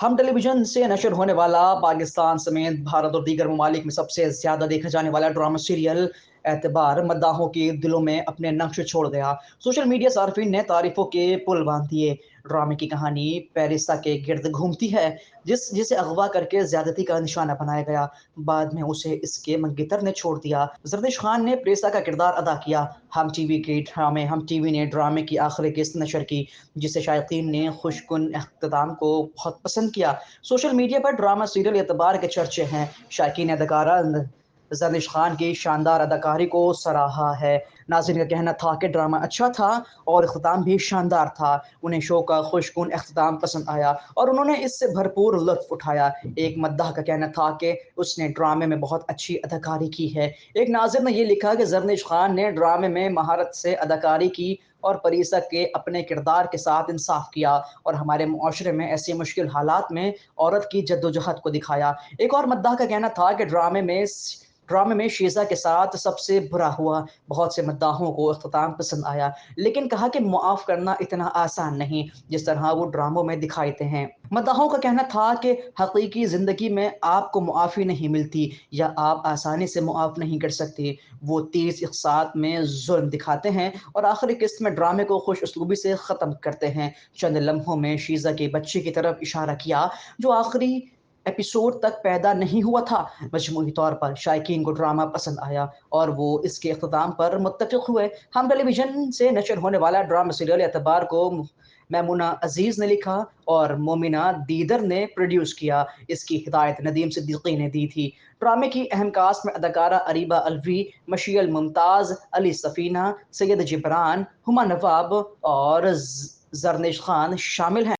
हम टेलीविजन से नशर होने वाला पाकिस्तान समेत भारत और दीगर ममालिक में सबसे ज़्यादा देखा जाने वाला ड्रामा सीरियल एतबार मद्दाहों के दिलों में अपने नक्श छोड़ गया। सोशल मीडिया सार्फिन ने तारीफों के पुल बांध दिए। ड्रामे की कहानी पेरिसा के गिर्द घूमती है, जिसे अगवा करके ज्यादती का निशाना बनाया गया। बाद में उसे इसके मंगेतर ने छोड़ दिया। जरदिश खान ने पेरिसा का किरदार अदा किया। हम टीवी ने ड्रामे की आखिरी किस्त नशर की, जिसे शायकीन ने खुशकुन अख्ताम को बहुत पसंद किया। सोशल मीडिया पर ड्रामा सीरियल एतबार के चर्चे हैं। शायकीन अदाकारा जरदिश खान की शानदार अदाकारी को सराहा है। नाज़रीन का कहना था कि ड्रामा अच्छा था और अख्ताम भी शानदार था। उन्हें शो का खुशकुन अख्ताम पसंद आया और उन्होंने इससे भरपूर लुत्फ़ उठाया। एक मद्दाह का कहना था कि उसने ड्रामे में बहुत अच्छी अदाकारी की है। एक नाज़िर ने ये लिखा कि जरदिश खान ने ड्रामे में महारत से अदाकारी की और परीसा के अपने किरदार के साथ इंसाफ किया और हमारे मुआशरे में ऐसी मुश्किल हालात में औरत की जद्दोजहद को दिखाया। एक और मद्दाह का कहना था कि ड्रामे में शीज़ा के साथ सबसे बुरा हुआ। बहुत से मद्दाहों को इख्तिताम पसंद आया, लेकिन कहा कि मुआफ़ करना इतना आसान नहीं जिस तरह वो ड्रामों में दिखाते हैं। मद्दाहों का कहना था कि हकीकी ज़िंदगी में आपको मुआफ़ी नहीं मिलती या आप आसानी से मुआफ़ नहीं कर सकते। वो 30 इक़सात में जुल्म दिखाते हैं और आखिरी किस्त में ड्रामे को खुश उसलूबी से ख़त्म करते हैं। चंद लम्हों में शीज़ा के बच्चे की तरफ इशारा किया, जो आखिरी एपिसोड तक पैदा नहीं हुआ था। मजमूई तौर पर शायकीन को ड्रामा पसंद आया और वो इसके अख्ताम पर मुत्तफ़िक़ हुए। हम टेलीविजन से नशर होने वाला ड्रामा सीरियल एतबार को मैमुना अजीज़ ने लिखा और मोमिना दीदर ने प्रोड्यूस किया। इसकी हिदायत नदीम सिद्दीकी ने दी थी। ड्रामे की अहम कास्ट में अदाकारा अरीबा अलवी, मशील मुमताज़, अली सफ़ीना, सैयद जिब्रान, हुमा नवाब और जरनेश खान शामिल हैं।